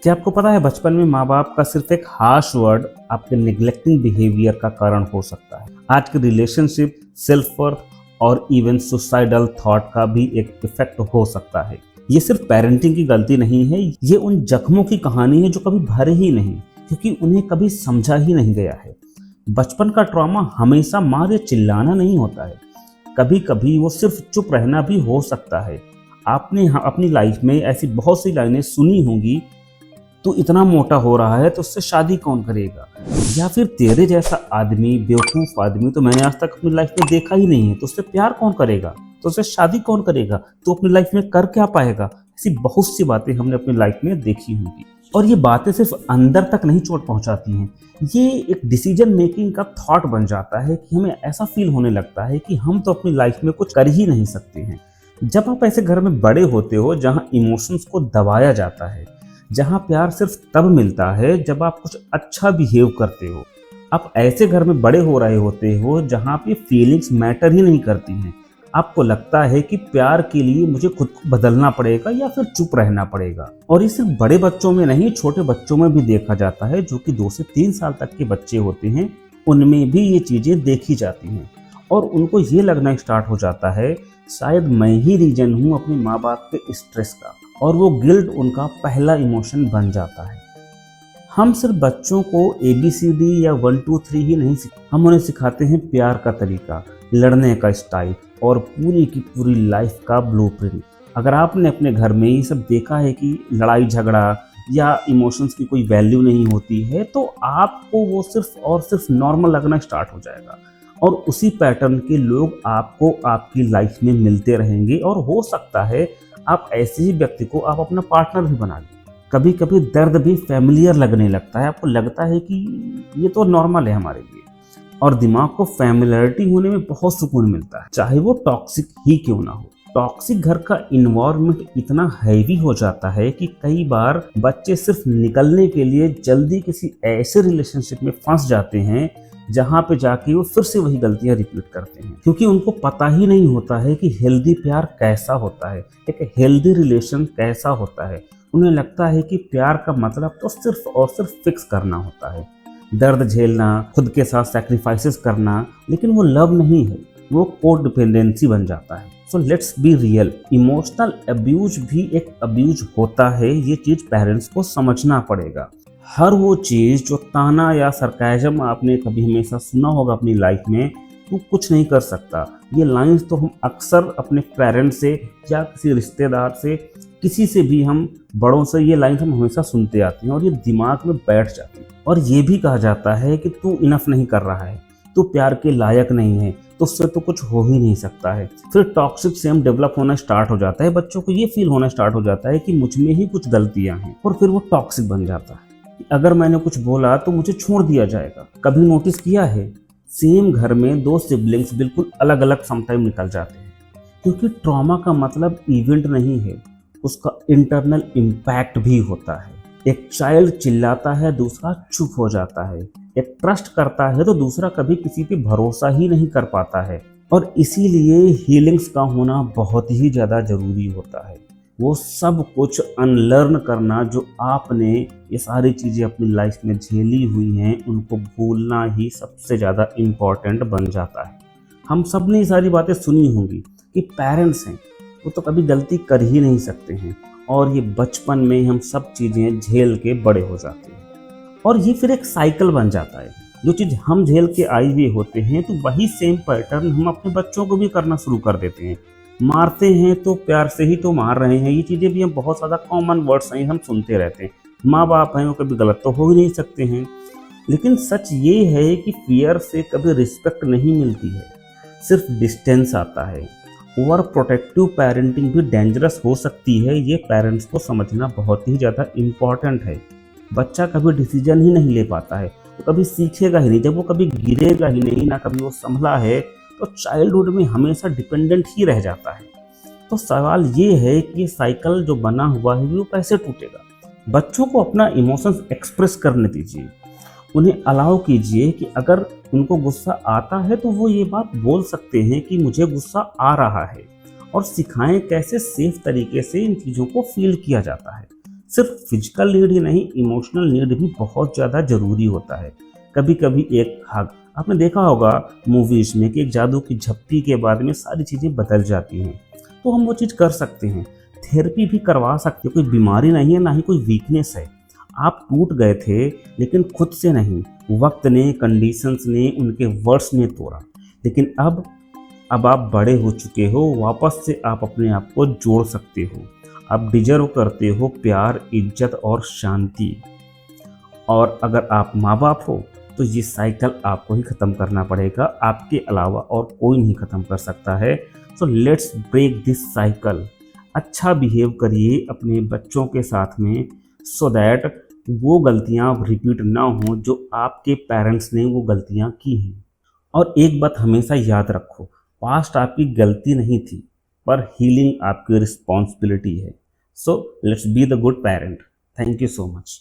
क्या आपको पता है बचपन में माँ बाप का सिर्फ एक हार्श वर्ड आपके निग्लेक्टिंग बिहेवियर का कारण हो सकता है। आज के रिलेशनशिप, सेल्फ वर्थ और इवन सुसाइडल थॉट का भी एक इफेक्ट हो सकता है। ये सिर्फ पेरेंटिंग की गलती नहीं है, ये उन जख्मों की कहानी है जो कभी भरे ही नहीं, क्योंकि उन्हें कभी समझा ही नहीं गया है। बचपन का ट्रॉमा हमेशा मार या चिल्लाना नहीं होता है, कभी कभी वो सिर्फ चुप रहना भी हो सकता है। आपने अपनी लाइफ में ऐसी बहुत सी लाइनें सुनी होंगी, तू इतना मोटा हो रहा है तो उससे शादी कौन करेगा, या फिर तेरे जैसा आदमी, बेवकूफ़ आदमी तो मैंने आज तक अपनी लाइफ में देखा ही नहीं है, तो उससे प्यार कौन करेगा, तो उससे शादी कौन करेगा, तो अपनी लाइफ में कर क्या पाएगा। ऐसी बहुत सी बातें हमने अपनी लाइफ में देखी होंगी। और ये बातें सिर्फ अंदर तक नहीं चोट पहुंचाती हैं, ये एक डिसीजन मेकिंग का थॉट बन जाता है कि हमें ऐसा फील होने लगता है कि हम तो अपनी लाइफ में कुछ कर ही नहीं सकते हैं। जब आप ऐसे घर में बड़े होते हो जहाँ इमोशंस को दबाया जाता है, जहाँ प्यार सिर्फ तब मिलता है जब आप कुछ अच्छा बिहेव करते हो, आप ऐसे घर में बड़े हो रहे होते हो जहाँ पे फीलिंग्स मैटर ही नहीं करती हैं। आपको लगता है कि प्यार के लिए मुझे खुद को बदलना पड़ेगा या फिर चुप रहना पड़ेगा। और ये सिर्फ बड़े बच्चों में नहीं, छोटे बच्चों में भी देखा जाता है, जो कि 2 से 3 साल तक के बच्चे होते हैं, उनमें भी ये चीज़ें देखी जाती हैं। और उनको ये लगना स्टार्ट हो जाता है शायद मैं ही रीजन हूँ अपने माँ बाप के स्ट्रेस का, और वो गिल्ट उनका पहला इमोशन बन जाता है। हम सिर्फ बच्चों को ABCD या 1 2 3 ही नहीं हम उन्हें सिखाते हैं प्यार का तरीका, लड़ने का स्टाइल और पूरी की पूरी लाइफ का ब्लूप्रिंट। अगर आपने अपने घर में ये सब देखा है कि लड़ाई झगड़ा या इमोशंस की कोई वैल्यू नहीं होती है, तो आपको वो सिर्फ और सिर्फ नॉर्मल लगना स्टार्ट हो जाएगा, और उसी पैटर्न के लोग आपको आपकी लाइफ में मिलते रहेंगे। और हो सकता है आप ऐसे ही व्यक्ति को आप अपना पार्टनर भी बना लें। कभी कभी दर्द भी फैमिलियर लगने लगता है, आपको लगता है कि ये तो नॉर्मल है हमारे लिए, और दिमाग को फैमिलियरिटी होने में बहुत सुकून मिलता है, चाहे वो टॉक्सिक ही क्यों ना हो। टॉक्सिक घर का इन्वायरमेंट इतना हैवी हो जाता है कि कई बार बच्चे सिर्फ निकलने के लिए जल्दी किसी ऐसे रिलेशनशिप में फंस जाते हैं जहाँ पे जाके वो फिर से वही गलतियां रिपीट करते हैं, क्योंकि उनको पता ही नहीं होता है कि हेल्दी प्यार कैसा होता है, एक हेल्दी रिलेशन कैसा होता है। उन्हें लगता है कि प्यार का मतलब तो सिर्फ और सिर्फ फिक्स करना होता है, दर्द झेलना, खुद के साथ सैक्रिफाइसेस करना, लेकिन वो लव नहीं है, वो कोड डिपेंडेंसी बन जाता है। So let's be real, emotional abuse भी एक अब्यूज होता है, ये चीज़ पेरेंट्स को समझना पड़ेगा। हर वो चीज़ जो ताना या सरकाज़म आपने कभी हमेशा सुना होगा अपनी लाइफ में, तू कुछ नहीं कर सकता, ये लाइंस तो हम अक्सर अपने पेरेंट्स से या किसी रिश्तेदार से, किसी से भी, हम बड़ों से ये लाइंस हम हमेशा सुनते आते हैं और ये दिमाग में बैठ जाती है। और ये भी कहा जाता है कि तू इनफ नहीं कर रहा है, तू प्यार के लायक नहीं है, तो उससे तो कुछ हो ही नहीं सकता है। फिर टॉक्सिक सेम डेवलप होना स्टार्ट हो जाता है, बच्चों को ये फील होना स्टार्ट हो जाता है कि मुझ में ही कुछ गलतियाँ हैं, और फिर वो टॉक्सिक बन जाता है। अगर मैंने कुछ बोला तो मुझे छोड़ दिया जाएगा। कभी नोटिस किया है, सेम घर में 2 सिबलिंग्स बिल्कुल अलग अलग समटाइम निकल जाते हैं, क्योंकि ट्रॉमा का मतलब इवेंट नहीं है, उसका इंटरनल इम्पैक्ट भी होता है। एक चाइल्ड चिल्लाता है, दूसरा चुप हो जाता है। एक ट्रस्ट करता है तो दूसरा कभी किसी पे भरोसा ही नहीं कर पाता है। और इसीलिए हीलिंग्स का होना बहुत ही ज़्यादा ज़रूरी होता है। वो सब कुछ अनलर्न करना जो आपने ये सारी चीज़ें अपनी लाइफ में झेली हुई हैं, उनको भूलना ही सबसे ज़्यादा इम्पॉर्टेंट बन जाता है। हम सब ने ये सारी बातें सुनी होंगी कि पेरेंट्स हैं वो तो कभी गलती कर ही नहीं सकते हैं, और ये बचपन में हम सब चीज़ें झेल के बड़े हो जाते हैं, और ये फिर एक साइकिल बन जाता है। जो चीज़ हम झेल के आए हुए होते हैं, तो वही सेम पैटर्न हम अपने बच्चों को भी करना शुरू कर देते हैं। मारते हैं तो प्यार से ही तो मार रहे हैं, ये चीज़ें भी हम बहुत ज़्यादा कॉमन वर्ड्स हैं, हम सुनते रहते हैं। माँ बाप हैं वो कभी गलत तो हो ही नहीं सकते हैं, लेकिन सच ये है कि फियर से कभी रिस्पेक्ट नहीं मिलती है, सिर्फ डिस्टेंस आता है। ओवर प्रोटेक्टिव पेरेंटिंग भी डेंजरस हो सकती है, ये पेरेंट्स को समझना बहुत ही ज़्यादा इम्पॉर्टेंट है। बच्चा कभी डिसीजन ही नहीं ले पाता है, वो कभी सीखेगा ही नहीं, जब वो कभी गिरेगा ही नहीं, ना कभी वो संभला है, तो चाइल्डहुड में हमेशा डिपेंडेंट ही रह जाता है। तो सवाल ये है कि ये साइकिल जो बना हुआ है वो कैसे टूटेगा। बच्चों को अपना इमोशंस एक्सप्रेस करने दीजिए, उन्हें अलाउ कीजिए कि अगर उनको गुस्सा आता है तो वो ये बात बोल सकते हैं कि मुझे गुस्सा आ रहा है, और सिखाएं कैसे सेफ तरीके से इन चीज़ों को फील किया जाता है। सिर्फ फिजिकल नीड ही नहीं, इमोशनल नीड भी बहुत ज़्यादा ज़रूरी होता है। कभी कभी एक हग, आपने देखा होगा मूवीज में कि एक जादू की झप्पी के बाद में सारी चीज़ें बदल जाती हैं, तो हम वो चीज़ कर सकते हैं। थेरेपी भी करवा सकते हैं, कोई बीमारी नहीं है, ना ही कोई वीकनेस है। आप टूट गए थे लेकिन खुद से नहीं, वक्त ने, कंडीशंस ने, उनके वर्ड्स ने तोड़ा। लेकिन अब आप बड़े हो चुके हो, वापस से आप अपने आप को जोड़ सकते हो। आप डिजर्व करते हो प्यार, इज्जत और शांति। और अगर आप माँ बाप हो तो ये साइकिल आपको ही ख़त्म करना पड़ेगा, आपके अलावा और कोई नहीं ख़त्म कर सकता है। So let's break this cycle. अच्छा बिहेव करिए अपने बच्चों के साथ में, सो दैट वो गलतियाँ रिपीट ना हो जो आपके पेरेंट्स ने वो गलतियाँ की हैं। और एक बात हमेशा याद रखो, पास्ट आपकी गलती नहीं थी, पर हीलिंग आपकी रिस्पॉन्सिबिलिटी है। So let's be the good parent. Thank you so much.